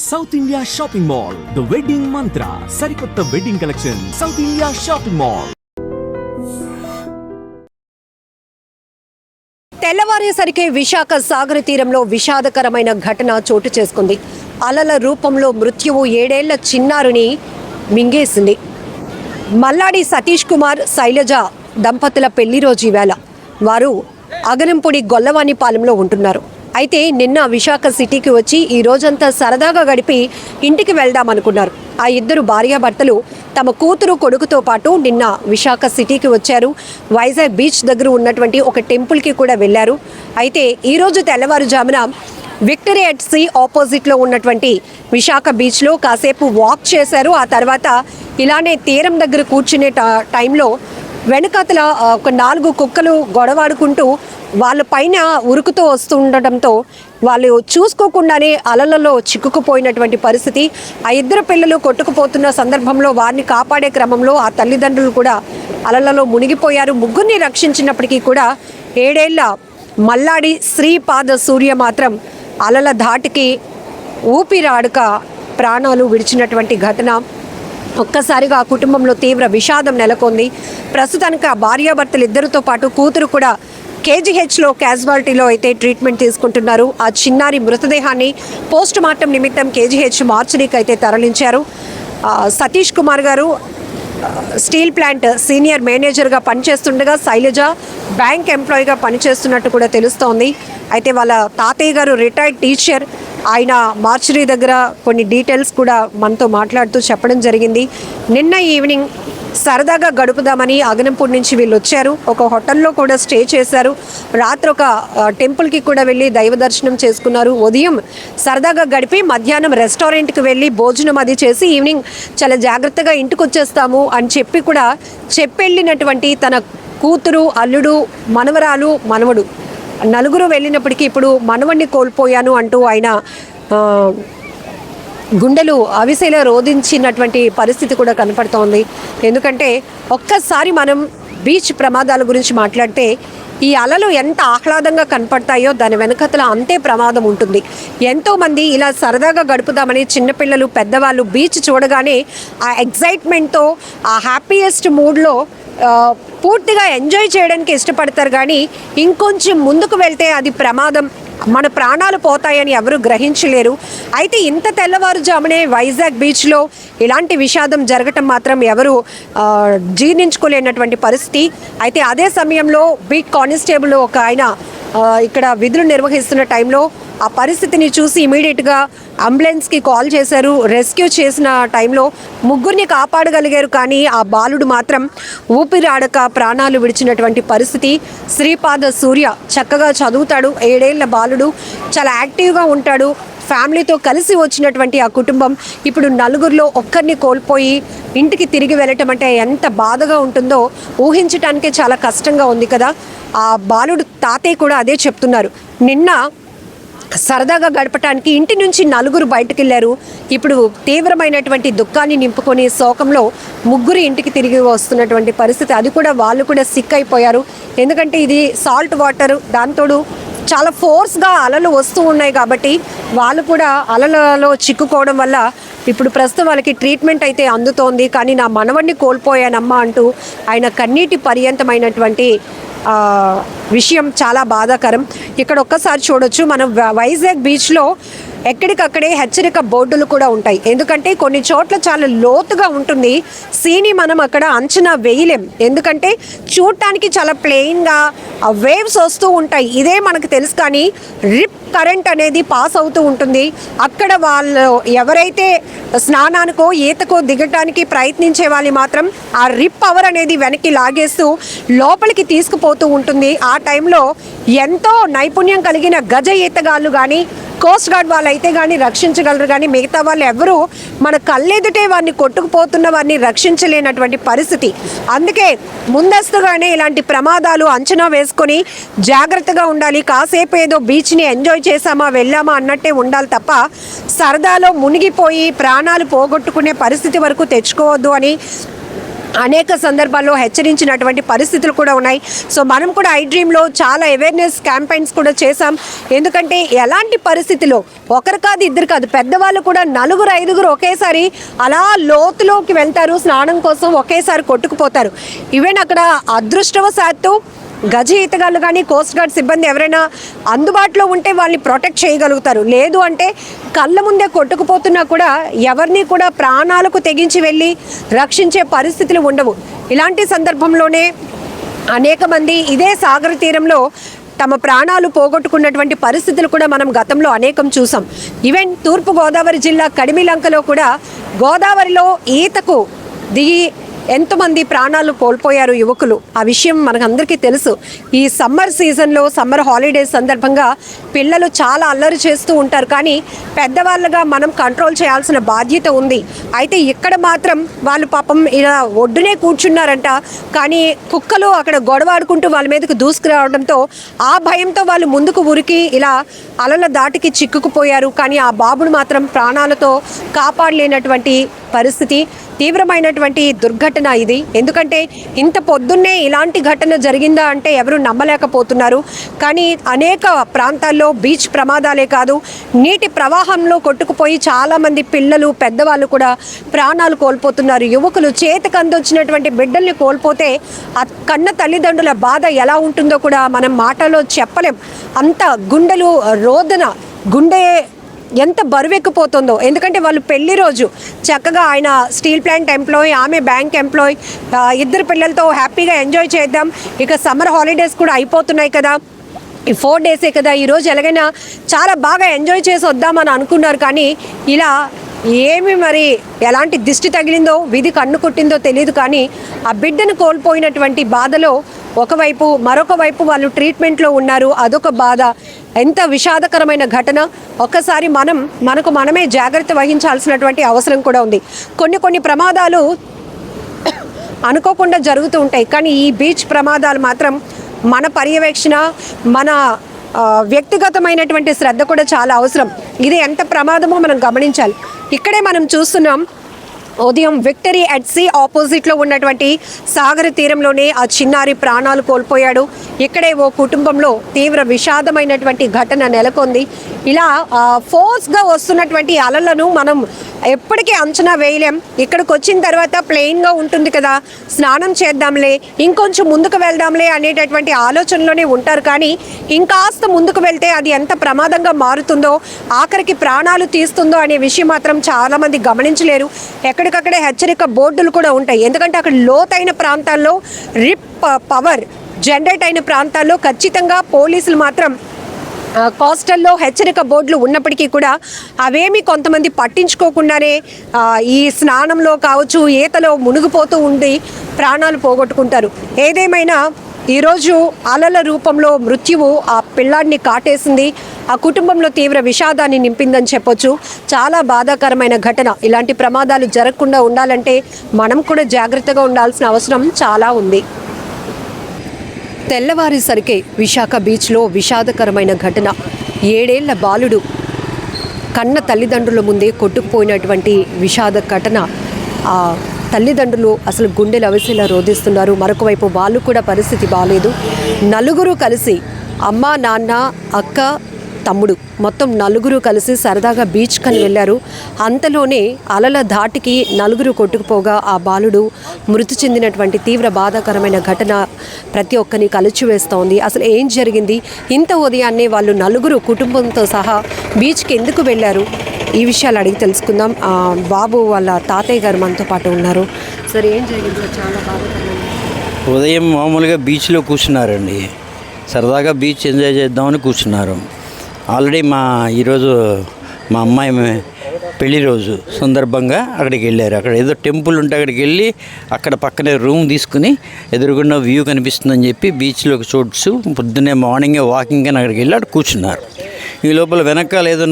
South India Shopping Mall, the Wedding Mantra, సరికొత్త wedding collection, South India Shopping Mall. తెల్లవారేసరికి విశాఖ సాగర తీరంలో విషాదకరమైన ఘటన చోటు చేసుకుంది. అలల రూపంలో మృత్యువు 7 ఏళ్ల చిన్నారుని మింగేసింది. మల్లాడి సతీష్ కుమార్, శైలజ దంపతుల పెళ్లి రోజు ఈవేళ. వారు అగనంపూడి గొల్లవానిపాలెంలో ఉంటున్నారు. అయితే నిన్న విశాఖ సిటీకి వచ్చి ఈ రోజంతా సరదాగా గడిపి ఇంటికి వెళ్దామనుకున్నారు. ఆ ఇద్దరు భార్యాభర్తలు తమ కూతురు కొడుకుతో పాటు నిన్న విశాఖ సిటీకి వచ్చారు. వైజాగ్ బీచ్ దగ్గర ఉన్నటువంటి ఒక టెంపుల్కి కూడా వెళ్ళారు. అయితే ఈరోజు తెల్లవారుజామున విక్టరీ ఎట్ సీ ఆపోజిట్లో ఉన్నటువంటి విశాఖ బీచ్లో కాసేపు వాక్ చేశారు. ఆ తర్వాత ఇలానే తీరం దగ్గర కూర్చునే టైంలో వెనకాతల ఒక 4 కుక్కలు గొడవాడుకుంటూ వాళ్ళ పైన ఉరుకుతూ వస్తూ ఉండడంతో వాళ్ళు చూసుకోకుండానే అలలలో చిక్కుకుపోయినటువంటి పరిస్థితి. ఆ ఇద్దరు పిల్లలు కొట్టుకుపోతున్న సందర్భంలో వారిని కాపాడే క్రమంలో ఆ తల్లిదండ్రులు కూడా అలలలో మునిగిపోయారు. ముగ్గురిని రక్షించినప్పటికీ కూడా 7 ఏళ్ల మల్లాడి శ్రీపాద సూర్య మాత్రం అలల ధాటికి ఊపిరాడక ప్రాణాలు విడిచినటువంటి ఘటన ఒక్కసారిగా ఆ కుటుంబంలో తీవ్ర విషాదం నెలకొంది. ప్రస్తుతానికి ఆ భార్యాభర్తలు ఇద్దరితో పాటు కూతురు కూడా కేజీహెచ్లో క్యాజువాలిటీలో అయితే ట్రీట్మెంట్ తీసుకుంటున్నారు. ఆ చిన్నారి మృతదేహాన్ని పోస్ట్ మార్టం నిమిత్తం కేజీహెచ్ మార్చరీకి అయితే తరలించారు. సతీష్ కుమార్ గారు స్టీల్ ప్లాంట్ సీనియర్ మేనేజర్గా పనిచేస్తుండగా శైలజ బ్యాంక్ ఎంప్లాయీగా పనిచేస్తున్నట్టు కూడా తెలుస్తోంది. అయితే వాళ్ళ తాతయ్య గారు రిటైర్డ్ టీచర్. ఆయన మార్చరీ దగ్గర కొన్ని డీటెయిల్స్ కూడా మనతో మాట్లాడుతూ చెప్పడం జరిగింది. నిన్న ఈవినింగ్ సరదాగా గడుపుదామని అగనంపూడి నుంచి వీళ్ళు వచ్చారు. ఒక హోటల్లో కూడా స్టే చేశారు. రాత్రి ఒక టెంపుల్కి కూడా వెళ్ళి దైవ దర్శనం చేసుకున్నారు. ఉదయం సరదాగా గడిపి మధ్యాహ్నం రెస్టారెంట్కి వెళ్ళి భోజనం అది చేసి ఈవినింగ్ చాలా జాగ్రత్తగా ఇంటికి వచ్చేస్తాము అని చెప్పి కూడా చెప్పెళ్ళినటువంటి తన కూతురు, అల్లుడు, మనవరాలు, మనవడు నలుగురు వెళ్ళినప్పటికీ ఇప్పుడు మనవడిని కోల్పోయాను అంటూ ఆయన గుండెలు అవిసేలా రోధించినటువంటి పరిస్థితి కూడా కనపడుతోంది. ఎందుకంటే ఒక్కసారి మనం బీచ్ ప్రమాదాల గురించి మాట్లాడితే ఈ అలలు ఎంత ఆహ్లాదంగా కనపడతాయో దాని వెనకతల అంతే ప్రమాదం ఉంటుంది. ఎంతోమంది ఇలా సరదాగా గడుపుదామని చిన్నపిల్లలు, పెద్దవాళ్ళు బీచ్ చూడగానే ఆ ఎగ్జైట్మెంట్తో ఆ హ్యాపీయెస్ట్ మూడ్లో పూర్తిగా ఎంజాయ్ చేయడానికి ఇష్టపడతారు. కానీ ఇంకొంచెం ముందుకు వెళ్తే అది ప్రమాదం, మన ప్రాణాలు పోతాయని ఎవరు గ్రహించలేరు. అయితే ఇంత తెల్లవారుజామునే వైజాగ్ బీచ్లో ఇలాంటి విషాదం జరగటం మాత్రం ఎవరు జీర్ణించుకోలేనటువంటి పరిస్థితి. అయితే అదే సమయంలో బీట్ కానిస్టేబుల్ ఒక ఆయన ఇక్కడ విధులు నిర్వహిస్తున్న టైంలో ఆ పరిస్థితిని చూసి ఇమీడియట్గా అంబులెన్స్కి కాల్ చేశారు. రెస్క్యూ చేసిన టైంలో ముగ్గురిని కాపాడగలిగారు. కానీ ఆ బాలుడు మాత్రం ఊపిరాడక ప్రాణాలు విడిచినటువంటి పరిస్థితి. శ్రీపాద సూర్య చక్కగా చదువుతాడు. 7 ఏళ్ల బాలుడు, చాలా యాక్టివ్గా ఉంటాడు. ఫ్యామిలీతో కలిసి వచ్చినటువంటి ఆ కుటుంబం ఇప్పుడు నలుగురిలో ఒక్కరిని కోల్పోయి ఇంటికి తిరిగి వెళ్ళటం అంటే ఎంత బాధగా ఉంటుందో ఊహించటానికే చాలా కష్టంగా ఉంది కదా. ఆ బాలుడు తాతయ్య కూడా అదే చెప్తున్నారు. నిన్న సరదాగా గడపటానికి ఇంటి నుంచి నలుగురు బయటకు వెళ్ళారు. ఇప్పుడు తీవ్రమైనటువంటి దుఃఖాన్ని నింపుకొని శోకంలో ముగ్గురు ఇంటికి తిరిగి వస్తున్నటువంటి పరిస్థితి. అది కూడా వాళ్ళు కూడా సిక్ అయిపోయారు. ఎందుకంటే ఇది సాల్ట్ వాటర్, దాంతోడు చాలా ఫోర్స్గా అలలు వస్తూ ఉన్నాయి కాబట్టి వాళ్ళు కూడా అలలలో చిక్కుకోవడం వల్ల ఇప్పుడు ప్రస్తుతం వాళ్ళకి ట్రీట్మెంట్ అయితే అందుతోంది. కానీ నా మనవడిని కోల్పోయానమ్మా అంటూ ఆయన కన్నీటి పర్యంతమైనటువంటి విషయం చాలా బాధాకరం. ఇక్కడ ఒక్కసారి చూడొచ్చు మనం వైజాగ్ బీచ్లో ఎక్కడికక్కడే హెచ్చరిక బోర్డులు కూడా ఉంటాయి. ఎందుకంటే కొన్ని చోట్ల చాలా లోతుగా ఉంటుంది. సీని మనం అక్కడ అంచనా వేయలేం. ఎందుకంటే చూడటానికి చాలా ప్లెయిన్గా వేవ్స్ వస్తూ ఉంటాయి, ఇదే మనకు తెలుసు. కానీ రిప్ కరెంట్ అనేది పాస్ అవుతూ ఉంటుంది. అక్కడ వాళ్ళు ఎవరైతే స్నానానికో ఈతకో దిగటానికి ప్రయత్నించే వాళ్ళు మాత్రం ఆ రిప్ పవర్ అనేది వెనక్కి లాగేస్తూ లోపలికి తీసుకుపోతూ ఉంటుంది. ఆ టైంలో ఎంతో నైపుణ్యం కలిగిన గజ ఈతగాళ్ళు కానీ కోస్ట్ గార్డ్ వాళ్ళు అయితే కానీ రక్షించగలరు. కానీ మిగతా వాళ్ళు ఎవరు మన కళ్ళెదుటే వారిని కొట్టుకుపోతున్న వారిని రక్షించలేనటువంటి పరిస్థితి. అందుకే ముందస్తుగానే ఇలాంటి ప్రమాదాలు అంచనా వేసుకొని జాగ్రత్తగా ఉండాలి. కాసేపు ఏదో బీచ్ని ఎంజాయ్ చేసామా వెళ్ళామా అన్నట్టే ఉండాలి తప్ప సరదాలో మునిగిపోయి ప్రాణాలు పోగొట్టుకునే పరిస్థితి వరకు తెచ్చుకోవద్దు అని అనేక సందర్భాల్లో హెచ్చరించినటువంటి పరిస్థితులు కూడా ఉన్నాయి. సో మనం కూడా ఐ డ్రీమ్లో చాలా అవేర్నెస్ క్యాంపెయిన్స్ కూడా చేశాం. ఎందుకంటే ఎలాంటి పరిస్థితిలో ఒకరు కాదు ఇద్దరు కాదు పెద్దవాళ్ళు కూడా 4-5 ఒకేసారి అలా లోతులోకి వెళ్తారు స్నానం కోసం, ఒకేసారి కొట్టుకుపోతారు. ఈవెన్ అక్కడ అదృష్టవశాత్తు గజ ఈతగాళ్ళు కానీ కోస్ట్ గార్డ్ సిబ్బంది ఎవరైనా అందుబాటులో ఉంటే వాళ్ళని ప్రొటెక్ట్ చేయగలుగుతారు. లేదు అంటే కళ్ళ ముందే కొట్టుకుపోతున్నా కూడా ఎవరిని కూడా ప్రాణాలకు తెగించి వెళ్ళి రక్షించే పరిస్థితులు ఉండవు. ఇలాంటి సందర్భంలోనే అనేక మంది ఇదే సాగర తీరంలో తమ ప్రాణాలు పోగొట్టుకున్నటువంటి పరిస్థితులు కూడా మనం గతంలో అనేకం చూసాం. ఈవెన్ తూర్పుగోదావరి జిల్లా కడిమిలంకలో కూడా గోదావరిలో ఈతకు దిగి ఎంతోమంది ప్రాణాలు కోల్పోయారు యువకులు. ఆ విషయం మనకందరికీ తెలుసు. ఈ సమ్మర్ సీజన్లో సమ్మర్ హాలిడేస్ సందర్భంగా పిల్లలు చాలా అల్లరి చేస్తూ ఉంటారు, కానీ పెద్దవాళ్ళగా మనం కంట్రోల్ చేయాల్సిన బాధ్యత ఉంది. అయితే ఇక్కడ మాత్రం వాళ్ళు పాపం ఇలా ఒడ్డునే కూర్చున్నారంట, కానీ కుక్కలు అక్కడ గొడవాడుకుంటూ వాళ్ళ మీదకి దూసుకురావడంతో ఆ భయంతో వాళ్ళు ముందుకు ఉరికి ఇలా అలల దాటికి చిక్కుకుపోయారు. కానీ ఆ బాబును మాత్రం ప్రాణాలతో కాపాడలేనటువంటి పరిస్థితి. తీవ్రమైనటువంటి దుర్ఘటన ఇది. ఎందుకంటే ఇంత పొద్దున్నే ఇలాంటి ఘటన జరిగిందా అంటే ఎవరు నమ్మలేకపోతున్నారు. కానీ అనేక ప్రాంతాల్లో బీచ్ ప్రమాదాలే కాదు, నీటి ప్రవాహంలో కొట్టుకుపోయి చాలామంది పిల్లలు పెద్దవాళ్ళు కూడా ప్రాణాలు కోల్పోతున్నారు. యువకులు చేతికి అందొచ్చినటువంటి బిడ్డల్ని కోల్పోతే ఆ కన్న తల్లిదండ్రుల బాధ ఎలా ఉంటుందో కూడా మనం మాటలో చెప్పలేం. అంత గుండెలు రోదన, గుండె ఎంత బరువెక్కిపోతుందో. ఎందుకంటే వాళ్ళు పెళ్లి రోజు చక్కగా ఆయన స్టీల్ ప్లాంట్ ఎంప్లాయీ, ఆమె బ్యాంక్ ఎంప్లాయీ, ఇద్దరు పిల్లలతో హ్యాపీగా ఎంజాయ్ చేద్దాం, ఇక సమ్మర్ హాలిడేస్ కూడా అయిపోతున్నాయి కదా, ఈ 4 డేసే కదా, ఈరోజు ఎలాగైనా చాలా బాగా ఎంజాయ్ చేసి వద్దామని అనుకున్నారు. కానీ ఇలా ఏమి మరి ఎలాంటి దిష్టి తగిలిందో విధి కన్ను కొట్టిందో తెలియదు. కానీ ఆ బిడ్డను కోల్పోయినటువంటి బాధలో ఒకవైపు మరొక వైపు వాళ్ళు ట్రీట్మెంట్లో ఉన్నారు, అదొక బాధ. ఎంత విషాదకరమైన ఘటన. ఒక్కసారి మనకు మనమే జాగ్రత్త వహించాల్సినటువంటి అవసరం కూడా ఉంది. కొన్ని ప్రమాదాలు అనుకోకుండా జరుగుతూ ఉంటాయి, కానీ ఈ బీచ్ ప్రమాదాలు మాత్రం మన పర్యవేక్షణ, మన వ్యక్తిగతమైనటువంటి శ్రద్ధ కూడా చాలా అవసరం. ఇది ఎంత ప్రమాదమో మనం గమనించాలి. ఇక్కడే మనం చూస్తున్నాం, ఉదయం విక్టరీ అట్ సీ ఆపోజిట్లో ఉన్నటువంటి సాగర తీరంలోనే ఆ చిన్నారి ప్రాణాలు కోల్పోయాడు. ఇక్కడే ఓ కుటుంబంలో తీవ్ర విషాదమైనటువంటి ఘటన నెలకొంది. ఇలా ఫోర్స్గా వస్తున్నటువంటి అలలను మనం ఎప్పటికీ అంచనా వేయలేం. ఇక్కడికి వచ్చిన తర్వాత ప్లెయిన్గా ఉంటుంది కదా, స్నానం చేద్దాంలే, ఇంకొంచెం ముందుకు వెళ్దాంలే అనేటటువంటి ఆలోచనలోనే ఉంటారు. కానీ ఇంకాస్త ముందుకు వెళ్తే అది ఎంత ప్రమాదంగా మారుతుందో, ఆఖరికి ప్రాణాలు తీస్తుందో అనే విషయం మాత్రం చాలామంది గమనించలేరు. ఎక్కడికక్కడే హెచ్చరిక బోర్డులు కూడా ఉంటాయి. ఎందుకంటే అక్కడ లోతైన ప్రాంతాల్లో రిప్ పవర్ జనరేట్ అయిన ప్రాంతాల్లో ఖచ్చితంగా పోలీసులు మాత్రం కోస్టల్లో హెచ్చరిక బోర్డులు ఉన్నప్పటికీ కూడా అవేమి కొంతమంది పట్టించుకోకుండానే ఈ స్నానంలో కావచ్చు, ఈతలో మునిగిపోతూ ఉండి ప్రాణాలు పోగొట్టుకుంటారు. ఏదేమైనా ఈరోజు అలల రూపంలో మృత్యువు ఆ పిల్లాడిని కాటేసింది. ఆ కుటుంబంలో తీవ్ర విషాదాన్ని నింపిందని చెప్పొచ్చు. చాలా బాధాకరమైన ఘటన. ఇలాంటి ప్రమాదాలు జరగకుండా ఉండాలంటే మనం కూడా జాగ్రత్తగా ఉండాల్సిన అవసరం చాలా ఉంది. తెల్లవారేసరికే విశాఖ బీచ్లో విషాదకరమైన ఘటన. 7 ఏళ్ల బాలుడు కన్న తల్లిదండ్రుల ముందే కొట్టుకుపోయినటువంటి విషాద ఘటన. ఆ తల్లిదండ్రులు అసలు గుండెలు అవిసేలా రోధిస్తున్నారు. మరొక వైపు వాళ్ళు కూడా పరిస్థితి బాగాలేదు. 4 కలిసి అమ్మ, నాన్న, అక్క, తమ్ముడు మొత్తం 4 కలిసి సరదాగా బీచ్ కని వెళ్ళారు. అంతలోనే అలల ధాటికి 4 కొట్టుకుపోగా ఆ బాలుడు మృతి చెందినటువంటి తీవ్ర బాధాకరమైన ఘటన ప్రతి ఒక్కరిని కలిచివేస్తోంది. అసలు ఏం జరిగింది? ఇంత ఉదయాన్నే వాళ్ళు 4 కుటుంబంతో సహా బీచ్కి ఎందుకు వెళ్ళారు? ఈ విషయాలు అడిగి తెలుసుకుందాం. బాబు వాళ్ళ తాతయ్య గారు మనతో పాటు ఉన్నారు. సార్, ఏం జరిగింది సార్? చాలా బాధాకరమైన. ఉదయం మామూలుగా బీచ్లో కూర్చున్నారండి, సరదాగా బీచ్ ఎంజాయ్ చేద్దామని కూర్చున్నారు. ఆల్రెడీ ఈరోజు మా అమ్మాయి పెళ్లి రోజు సందర్భంగా అక్కడికి వెళ్ళారు. అక్కడ ఏదో టెంపుల్ ఉంటే అక్కడికి వెళ్ళి అక్కడ పక్కనే రూమ్ తీసుకుని ఎదురుగున్న వ్యూ కనిపిస్తుందని చెప్పి బీచ్లోకి చూడ్సు పొద్దున్నే మార్నింగే వాకింగ్ అని అక్కడికి వెళ్ళి అక్కడ కూర్చున్నారు. ఈ లోపల వెనకాల ఏదో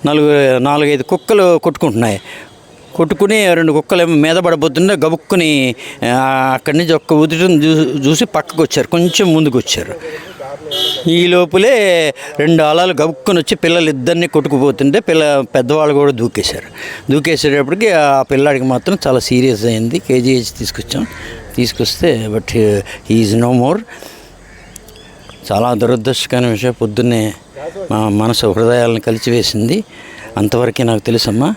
4-5 కుక్కలు కొట్టుకుని 2 కుక్కలు ఏమో మీద పడబోతుంటే గబుక్కుని అక్కడి నుంచి ఒక్క ఉదటం చూసి పక్కకు వచ్చారు, కొంచెం ముందుకు వచ్చారు. ఈ లోపలే 2 అలలు గబుక్కుని వచ్చి పిల్లలు ఇద్దరిని కొట్టుకుపోతుంటే పెద్దవాళ్ళు కూడా దూకేసేటప్పటికి ఆ పిల్లాడికి మాత్రం చాలా సీరియస్ అయింది. కేజీహెచ్ తీసుకొస్తే బట్ ఈజ్ నో మోర్. చాలా దురదృష్టకరమైన విషయం. పొద్దున్నే మా మనసు హృదయాలను కలిచివేసింది. అంతవరకే నాకు తెలుసమ్మా.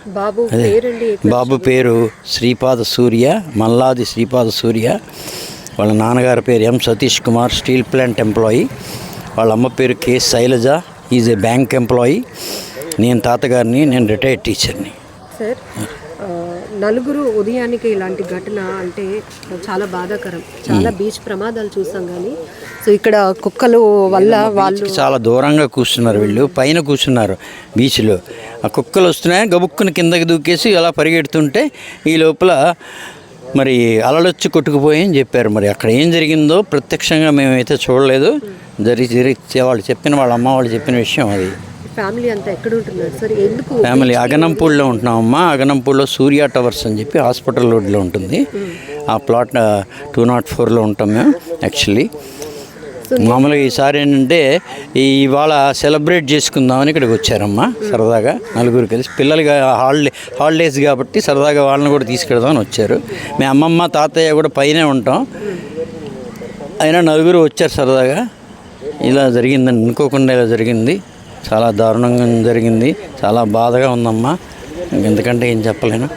బాబు పేరు శ్రీపాద సూర్య, మల్లాది శ్రీపాద సూర్య. వాళ్ళ నాన్నగారి పేరు M Satish Kumar, steel plant employee. వాళ్ళ అమ్మ పేరు K Sailaja, is a bank employee. నేను తాతగారిని, నేను రిటైర్డ్ టీచర్ని. సార్, నలుగురు ఉదయానికి ఇలాంటి ఘటన అంటే చాలా బాధాకరం. చాలా బీచ్ ప్రమాదాలు చూసాం కానీ సో ఇక్కడ కుక్కలు వల్ల వాళ్ళు చాలా దూరంగా కూర్చున్నారు. వీళ్ళు పైన కూర్చున్నారు బీచ్లో. ఆ కుక్కలు వస్తున్నాయి, గబుక్కుని కిందకి దూకేసి అలా పరిగెడుతుంటే ఈ లోపల మరి అలలొచ్చి కొట్టుకుపోయి చెప్పారు. మరి అక్కడ ఏం జరిగిందో ప్రత్యక్షంగా మేమైతే చూడలేదు. వాళ్ళు చెప్పిన వాళ్ళ అమ్మ వాళ్ళు చెప్పిన విషయం అది. ఫ్యామిలీ అంతా ఎక్కడ ఉంటున్నారు సార్? ఎందుకు ఫ్యామిలీ అగనంపూడిలో ఉంటున్నామమ్మా. అగనంపూడిలో సూర్య టవర్స్ అని చెప్పి హాస్పిటల్ రోడ్లో ఉంటుంది. ఆ ప్లాట్ 204లో ఉంటాం మేము. యాక్చువల్లీ మామూలుగా ఈసారి ఏంటంటే ఇవాళ సెలబ్రేట్ చేసుకుందామని ఇక్కడికి వచ్చారమ్మా. సరదాగా నలుగురు కలిసి పిల్లలకి హాలిడేస్ కాబట్టి సరదాగా వాళ్ళని కూడా తీసుకెళ్దామని వచ్చారు. మీ అమ్మమ్మ తాతయ్య కూడా పైనే ఉంటాం. అయినా నలుగురు వచ్చారు సరదాగా. ఇలా జరిగిందని అనుకోకుండా ఇలా జరిగింది. చాలా దారుణంగా జరిగింది. చాలా బాధగా ఉందమ్మా. ఎందుకంటే ఏం చెప్పలేను.